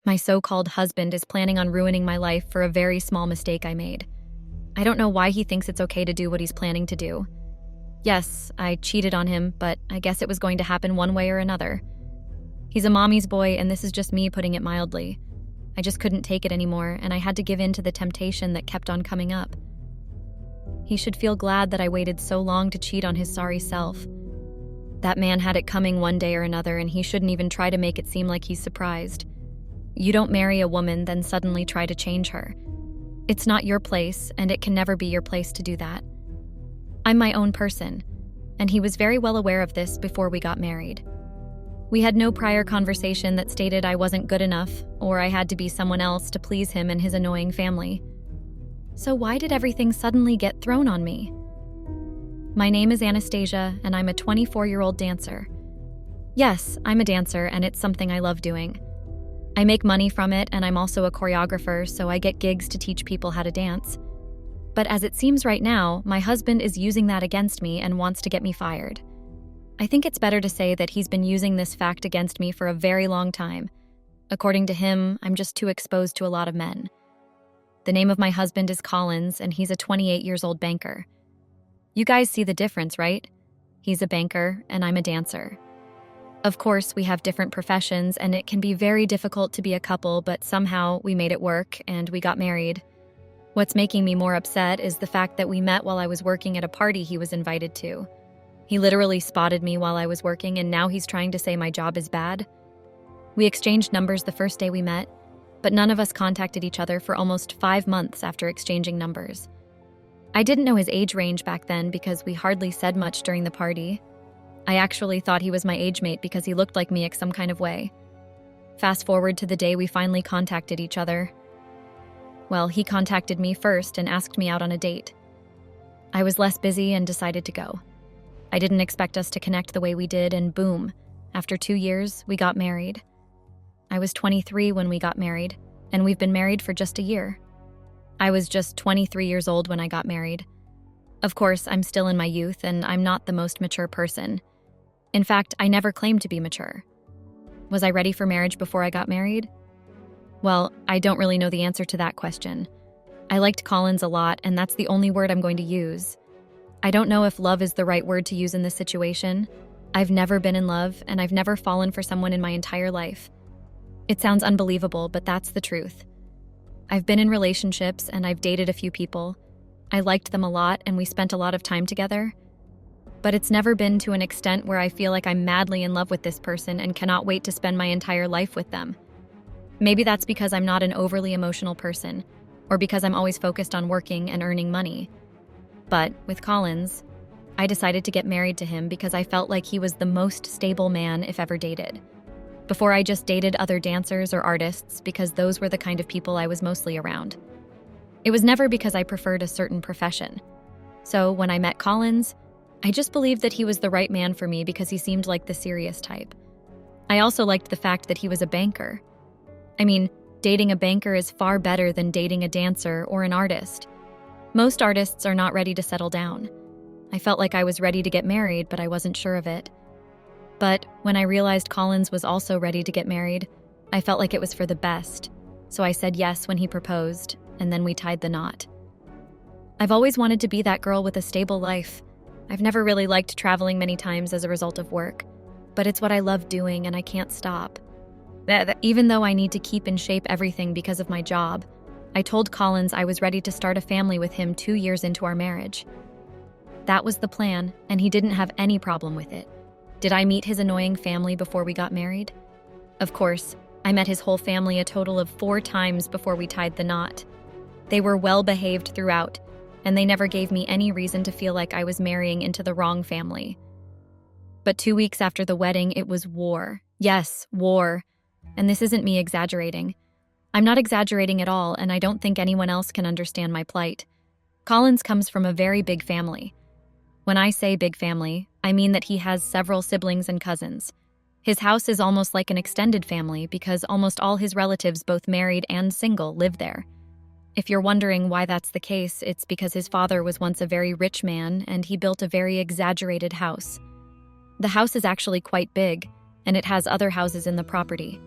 My so-called husband is planning on ruining my life for a very small mistake I made. I don't know why he thinks it's okay to do what he's planning to do. Yes, I cheated on him, but I guess it was going to happen one way or another. He's a mommy's boy, and this is just me putting it mildly. I just couldn't take it anymore, and I had to give in to the temptation that kept on coming up. He should feel glad that I waited so long to cheat on his sorry self. That man had it coming one day or another, and he shouldn't even try to make it seem like he's surprised. You don't marry a woman, then suddenly try to change her. It's not your place, and it can never be your place to do that. I'm my own person, and he was very well aware of this before we got married. We had no prior conversation that stated I wasn't good enough, or I had to be someone else to please him and his annoying family. So why did everything suddenly get thrown on me? My name is Anastasia, and I'm a 24-year-old dancer. Yes, I'm a dancer, and it's something I love doing. I make money from it, and I'm also a choreographer, so I get gigs to teach people how to dance. But as it seems right now, my husband is using that against me and wants to get me fired. I think it's better to say that he's been using this fact against me for a very long time. According to him, I'm just too exposed to a lot of men. The name of my husband is Collins, and he's a 28-year-old banker. You guys see the difference, right? He's a banker, and I'm a dancer. Of course, we have different professions, and it can be very difficult to be a couple, but somehow we made it work, and we got married. What's making me more upset is the fact that we met while I was working at a party he was invited to. He literally spotted me while I was working, and now he's trying to say my job is bad. We exchanged numbers the first day we met, but none of us contacted each other for almost 5 months after exchanging numbers. I didn't know his age range back then because we hardly said much during the party. I actually thought he was my age mate because he looked like me in some kind of way. Fast forward to the day we finally contacted each other. Well, he contacted me first and asked me out on a date. I was less busy and decided to go. I didn't expect us to connect the way we did, and boom, after 2 years, we got married. I was 23 when we got married, and we've been married for just a year. I was just 23 years old when I got married. Of course, I'm still in my youth, and I'm not the most mature person. In fact, I never claimed to be mature. Was I ready for marriage before I got married? Well, I don't really know the answer to that question. I liked Collins a lot, and that's the only word I'm going to use. I don't know if love is the right word to use in this situation. I've never been in love, and I've never fallen for someone in my entire life. It sounds unbelievable, but that's the truth. I've been in relationships, and I've dated a few people. I liked them a lot, and we spent a lot of time together. But it's never been to an extent where I feel like I'm madly in love with this person and cannot wait to spend my entire life with them. Maybe that's because I'm not an overly emotional person, or because I'm always focused on working and earning money. But with Collins, I decided to get married to him because I felt like he was the most stable man if ever dated. Before, I just dated other dancers or artists because those were the kind of people I was mostly around. It was never because I preferred a certain profession. So when I met Collins, I just believed that he was the right man for me because he seemed like the serious type. I also liked the fact that he was a banker. I mean, dating a banker is far better than dating a dancer or an artist. Most artists are not ready to settle down. I felt like I was ready to get married, but I wasn't sure of it. But when I realized Collins was also ready to get married, I felt like it was for the best. So I said yes when he proposed, and then we tied the knot. I've always wanted to be that girl with a stable life. I've never really liked traveling many times as a result of work, but it's what I love doing and I can't stop. Even though I need to keep in shape everything because of my job, I told Collins I was ready to start a family with him 2 years into our marriage. That was the plan, and he didn't have any problem with it. Did I meet his annoying family before we got married? Of course, I met his whole family a total of 4 times before we tied the knot. They were well behaved throughout, and they never gave me any reason to feel like I was marrying into the wrong family. But 2 weeks after the wedding, it was war. Yes, war. And this isn't me exaggerating. I'm not exaggerating at all, and I don't think anyone else can understand my plight. Collins comes from a very big family. When I say big family, I mean that he has several siblings and cousins. His house is almost like an extended family because almost all his relatives, both married and single, live there. If you're wondering why that's the case, it's because his father was once a very rich man and he built a very exaggerated house. The house is actually quite big, and it has other houses in the property.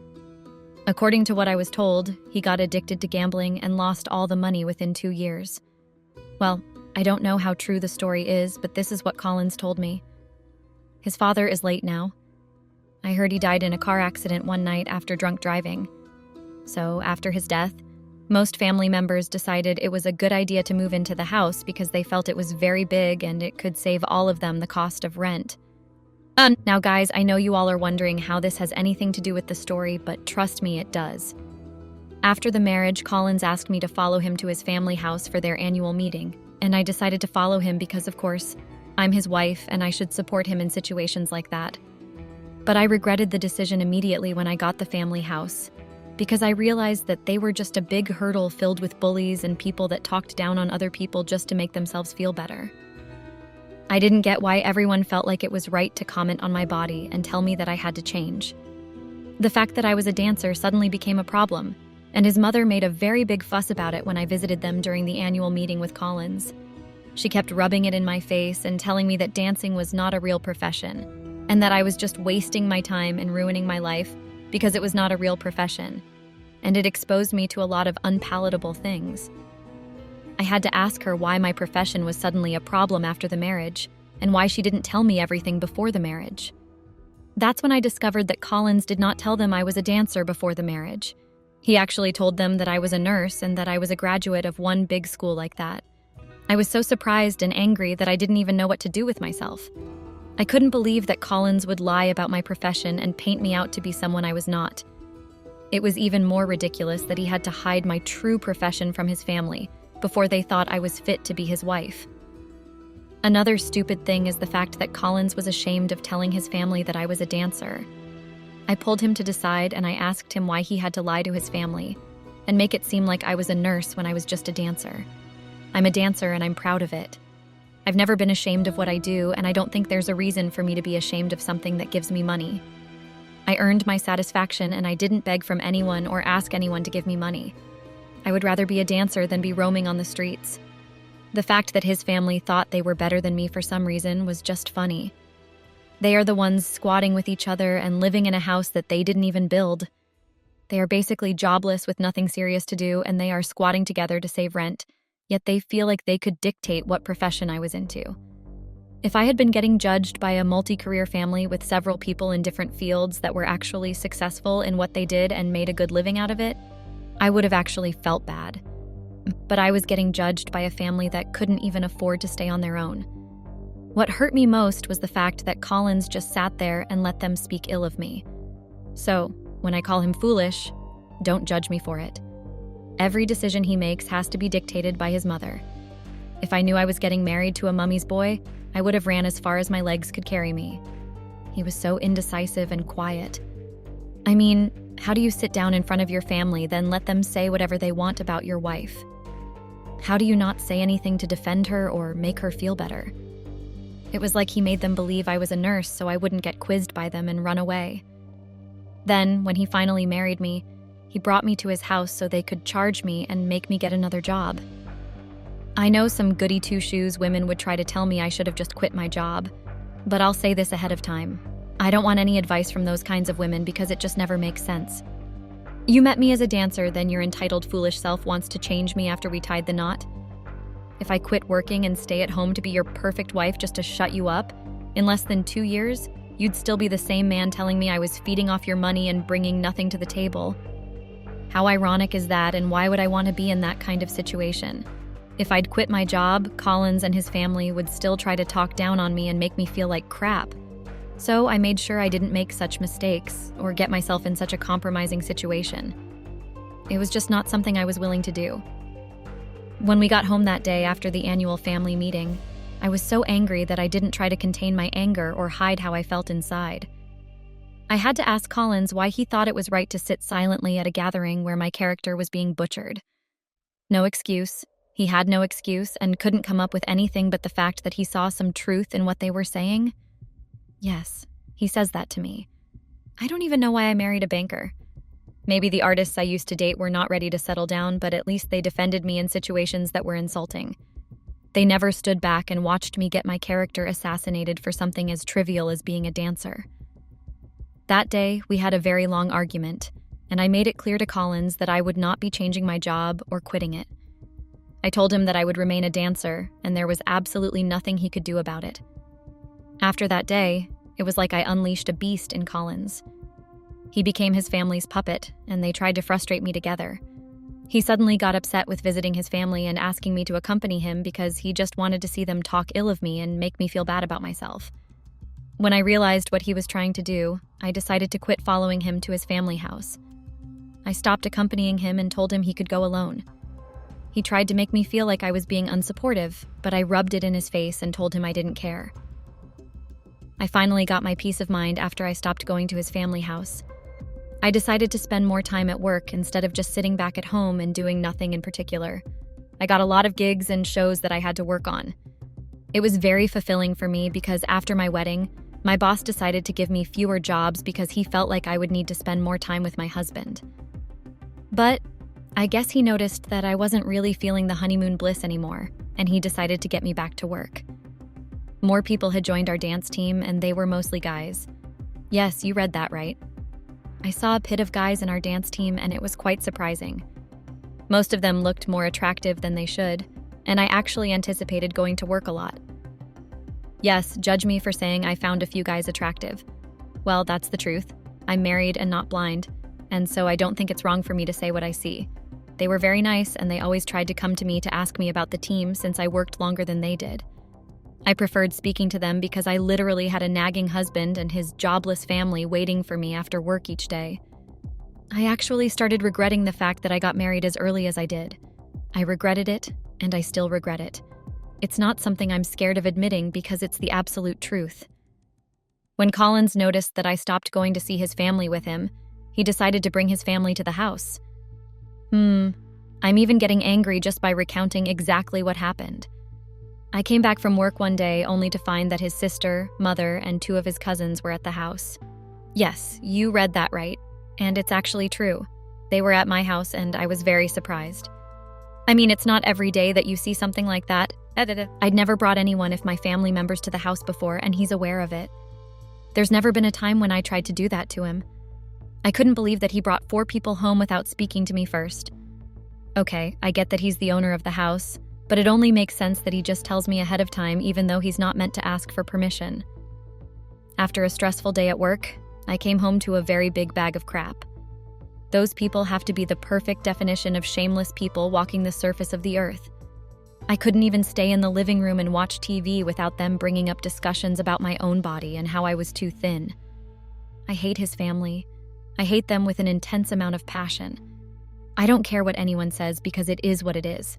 According to what I was told, he got addicted to gambling and lost all the money within 2 years. Well, I don't know how true the story is, but this is what Collins told me. His father is late now. I heard he died in a car accident one night after drunk driving. So, after his death, most family members decided it was a good idea to move into the house because they felt it was very big and it could save all of them the cost of rent. Now, guys, I know you all are wondering how this has anything to do with the story, but trust me, it does. After the marriage, Collins asked me to follow him to his family house for their annual meeting, and I decided to follow him because, of course, I'm his wife and I should support him in situations like that. But I regretted the decision immediately when I got the family house, because I realized that they were just a big hurdle filled with bullies and people that talked down on other people just to make themselves feel better. I didn't get why everyone felt like it was right to comment on my body and tell me that I had to change. The fact that I was a dancer suddenly became a problem, and his mother made a very big fuss about it when I visited them during the annual meeting with Collins. She kept rubbing it in my face and telling me that dancing was not a real profession, and that I was just wasting my time and ruining my life because it was not a real profession, and it exposed me to a lot of unpalatable things. I had to ask her why my profession was suddenly a problem after the marriage, and why she didn't tell me everything before the marriage. That's when I discovered that Collins did not tell them I was a dancer before the marriage. He actually told them that I was a nurse and that I was a graduate of one big school like that. I was so surprised and angry that I didn't even know what to do with myself. I couldn't believe that Collins would lie about my profession and paint me out to be someone I was not. It was even more ridiculous that he had to hide my true profession from his family before they thought I was fit to be his wife. Another stupid thing is the fact that Collins was ashamed of telling his family that I was a dancer. I pulled him to the side and I asked him why he had to lie to his family and make it seem like I was a nurse when I was just a dancer. I'm a dancer and I'm proud of it. I've never been ashamed of what I do, and I don't think there's a reason for me to be ashamed of something that gives me money. I earned my satisfaction and I didn't beg from anyone or ask anyone to give me money. I would rather be a dancer than be roaming on the streets. The fact that his family thought they were better than me for some reason was just funny. They are the ones squatting with each other and living in a house that they didn't even build. They are basically jobless with nothing serious to do, and they are squatting together to save rent, yet they feel like they could dictate what profession I was into. If I had been getting judged by a multi-career family with several people in different fields that were actually successful in what they did and made a good living out of it, I would have actually felt bad. But I was getting judged by a family that couldn't even afford to stay on their own. What hurt me most was the fact that Collins just sat there and let them speak ill of me. So, when I call him foolish, don't judge me for it. Every decision he makes has to be dictated by his mother. If I knew I was getting married to a mummy's boy, I would have ran as far as my legs could carry me. He was so indecisive and quiet. I mean, how do you sit down in front of your family, then let them say whatever they want about your wife? How do you not say anything to defend her or make her feel better? It was like he made them believe I was a nurse so I wouldn't get quizzed by them and run away. Then, when he finally married me, he brought me to his house so they could charge me and make me get another job. I know some goody two-shoes women would try to tell me I should have just quit my job, but I'll say this ahead of time. I don't want any advice from those kinds of women because it just never makes sense. You met me as a dancer, then your entitled foolish self wants to change me after we tied the knot? If I quit working and stay at home to be your perfect wife just to shut you up, in less than 2 years, you'd still be the same man telling me I was feeding off your money and bringing nothing to the table. How ironic is that, and why would I want to be in that kind of situation? If I'd quit my job, Collins and his family would still try to talk down on me and make me feel like crap. So I made sure I didn't make such mistakes or get myself in such a compromising situation. It was just not something I was willing to do. When we got home that day after the annual family meeting, I was so angry that I didn't try to contain my anger or hide how I felt inside. I had to ask Collins why he thought it was right to sit silently at a gathering where my character was being butchered. No excuse. He had no excuse and couldn't come up with anything but the fact that he saw some truth in what they were saying. Yes, he says that to me. I don't even know why I married a banker. Maybe the artists I used to date were not ready to settle down, but at least they defended me in situations that were insulting. They never stood back and watched me get my character assassinated for something as trivial as being a dancer. That day, we had a very long argument, and I made it clear to Collins that I would not be changing my job or quitting it. I told him that I would remain a dancer, and there was absolutely nothing he could do about it. After that day, it was like I unleashed a beast in Collins. He became his family's puppet, and they tried to frustrate me together. He suddenly got upset with visiting his family and asking me to accompany him because he just wanted to see them talk ill of me and make me feel bad about myself. When I realized what he was trying to do, I decided to quit following him to his family house. I stopped accompanying him and told him he could go alone. He tried to make me feel like I was being unsupportive, but I rubbed it in his face and told him I didn't care. I finally got my peace of mind after I stopped going to his family house. I decided to spend more time at work instead of just sitting back at home and doing nothing in particular. I got a lot of gigs and shows that I had to work on. It was very fulfilling for me because after my wedding, my boss decided to give me fewer jobs because he felt like I would need to spend more time with my husband. But I guess he noticed that I wasn't really feeling the honeymoon bliss anymore, and he decided to get me back to work. More people had joined our dance team, and they were mostly guys. Yes, you read that right. I saw a pit of guys in our dance team, and it was quite surprising. Most of them looked more attractive than they should, and I actually anticipated going to work a lot. Yes, judge me for saying I found a few guys attractive. Well, that's the truth. I'm married and not blind, and so I don't think it's wrong for me to say what I see. They were very nice, and they always tried to come to me to ask me about the team since I worked longer than they did. I preferred speaking to them because I literally had a nagging husband and his jobless family waiting for me after work each day. I actually started regretting the fact that I got married as early as I did. I regretted it, and I still regret it. It's not something I'm scared of admitting because it's the absolute truth. When Collins noticed that I stopped going to see his family with him, he decided to bring his family to the house. I'm even getting angry just by recounting exactly what happened. I came back from work one day only to find that his sister, mother, and 2 of his cousins were at the house. Yes, you read that right, and it's actually true. They were at my house, and I was very surprised. I mean, it's not every day that you see something like that. I'd never brought anyone of my family members to the house before, and he's aware of it. There's never been a time when I tried to do that to him. I couldn't believe that he brought 4 people home without speaking to me first. Okay, I get that he's the owner of the house, but it only makes sense that he just tells me ahead of time even though he's not meant to ask for permission. After a stressful day at work, I came home to a very big bag of crap. Those people have to be the perfect definition of shameless people walking the surface of the earth. I couldn't even stay in the living room and watch TV without them bringing up discussions about my own body and how I was too thin. I hate his family. I hate them with an intense amount of passion. I don't care what anyone says because it is what it is.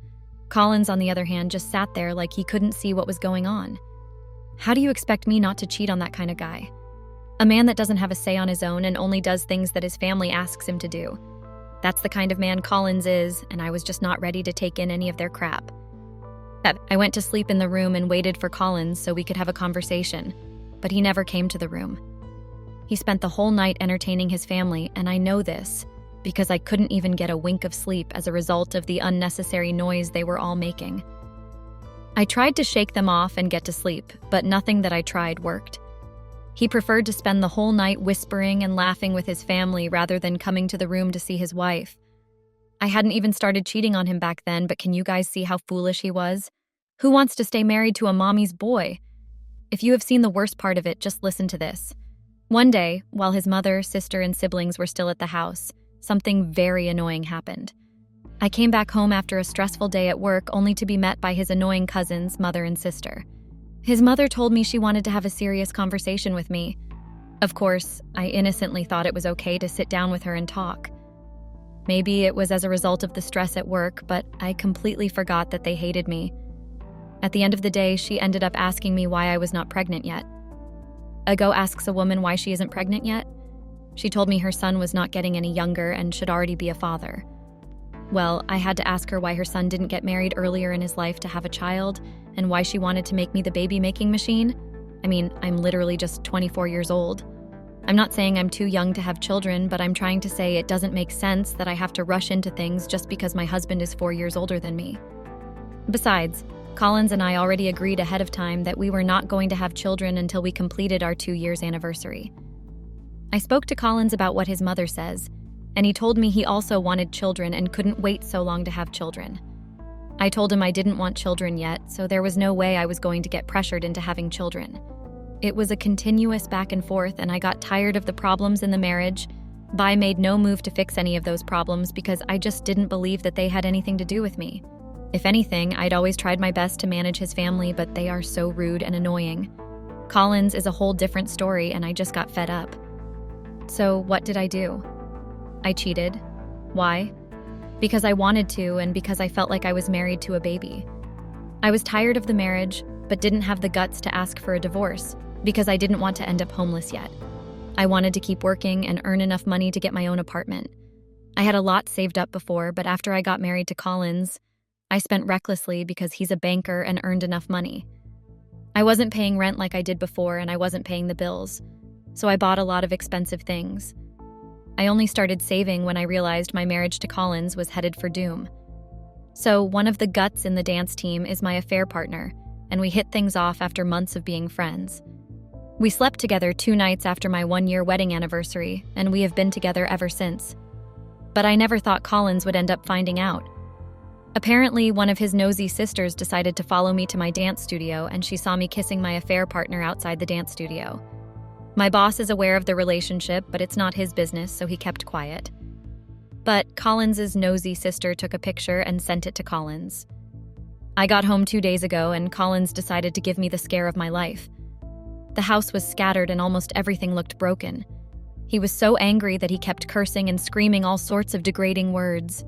Collins, on the other hand, just sat there like he couldn't see what was going on. How do you expect me not to cheat on that kind of guy? A man that doesn't have a say on his own and only does things that his family asks him to do. That's the kind of man Collins is, and I was just not ready to take in any of their crap. I went to sleep in the room and waited for Collins so we could have a conversation, but he never came to the room. He spent the whole night entertaining his family, and I know this because I couldn't even get a wink of sleep as a result of the unnecessary noise they were all making. I tried to shake them off and get to sleep, but nothing that I tried worked. He preferred to spend the whole night whispering and laughing with his family rather than coming to the room to see his wife. I hadn't even started cheating on him back then, but can you guys see how foolish he was? Who wants to stay married to a mommy's boy? If you have seen the worst part of it, just listen to this. One day, while his mother, sister, and siblings were still at the house, something very annoying happened. I came back home after a stressful day at work only to be met by his annoying cousins, mother and sister. His mother told me she wanted to have a serious conversation with me. Of course, I innocently thought it was okay to sit down with her and talk. Maybe it was as a result of the stress at work, but I completely forgot that they hated me. At the end of the day, she ended up asking me why I was not pregnant yet. A go asks a woman why she isn't pregnant yet. She told me her son was not getting any younger and should already be a father. Well, I had to ask her why her son didn't get married earlier in his life to have a child, and why she wanted to make me the baby-making machine. I mean, I'm literally just 24 years old. I'm not saying I'm too young to have children, but I'm trying to say it doesn't make sense that I have to rush into things just because my husband is 4 years older than me. Besides, Collins and I already agreed ahead of time that we were not going to have children until we completed our 2 years anniversary. I spoke to Collins about what his mother says, and he told me he also wanted children and couldn't wait so long to have children. I told him I didn't want children yet, so there was no way I was going to get pressured into having children. It was a continuous back and forth, and I got tired of the problems in the marriage. But I made no move to fix any of those problems because I just didn't believe that they had anything to do with me. If anything, I'd always tried my best to manage his family, but they are so rude and annoying. Collins is a whole different story, and I just got fed up. So what did I do? I cheated. Why? Because I wanted to, and because I felt like I was married to a baby. I was tired of the marriage, but didn't have the guts to ask for a divorce because I didn't want to end up homeless yet. I wanted to keep working and earn enough money to get my own apartment. I had a lot saved up before, but after I got married to Collins, I spent recklessly because he's a banker and earned enough money. I wasn't paying rent like I did before, and I wasn't paying the bills, so I bought a lot of expensive things. I only started saving when I realized my marriage to Collins was headed for doom. So one of the guts in the dance team is my affair partner, and we hit things off after months of being friends. We slept together 2 nights after my 1-year wedding anniversary, and we have been together ever since. But I never thought Collins would end up finding out. Apparently, one of his nosy sisters decided to follow me to my dance studio, and she saw me kissing my affair partner outside the dance studio. My boss is aware of the relationship, but it's not his business, so he kept quiet. But Collins's nosy sister took a picture and sent it to Collins. I got home 2 days ago, and Collins decided to give me the scare of my life. The house was scattered and almost everything looked broken. He was so angry that he kept cursing and screaming all sorts of degrading words.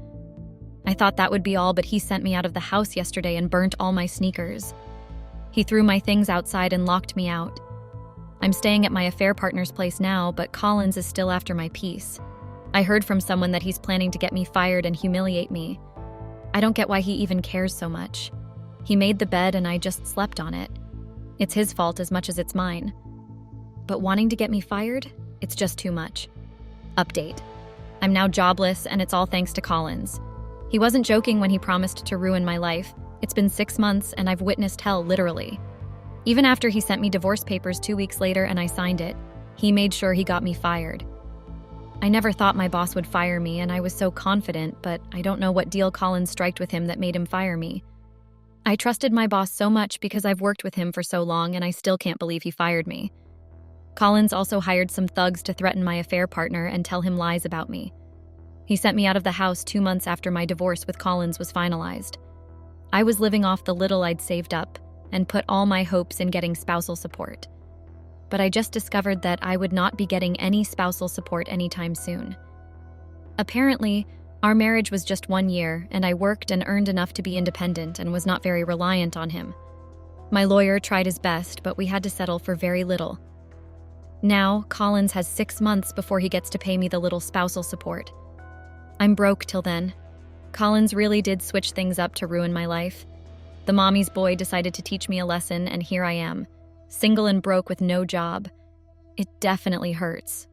I thought that would be all, but he sent me out of the house yesterday and burnt all my sneakers. He threw my things outside and locked me out. I'm staying at my affair partner's place now, but Collins is still after my peace. I heard from someone that he's planning to get me fired and humiliate me. I don't get why he even cares so much. He made the bed and I just slept on it. It's his fault as much as it's mine. But wanting to get me fired? It's just too much. Update. I'm now jobless, and it's all thanks to Collins. He wasn't joking when he promised to ruin my life. It's been 6 months, and I've witnessed hell, literally. Even after he sent me divorce papers 2 weeks later and I signed it, he made sure he got me fired. I never thought my boss would fire me, and I was so confident, but I don't know what deal Collins striked with him that made him fire me. I trusted my boss so much because I've worked with him for so long, and I still can't believe he fired me. Collins also hired some thugs to threaten my affair partner and tell him lies about me. He sent me out of the house 2 months after my divorce with Collins was finalized. I was living off the little I'd saved up and put all my hopes in getting spousal support. But I just discovered that I would not be getting any spousal support anytime soon. Apparently, our marriage was just 1 year, and I worked and earned enough to be independent and was not very reliant on him. My lawyer tried his best, but we had to settle for very little. Now, Collins has 6 months before he gets to pay me the little spousal support. I'm broke till then. Collins really did switch things up to ruin my life. The mommy's boy decided to teach me a lesson, and here I am, single and broke with no job. It definitely hurts.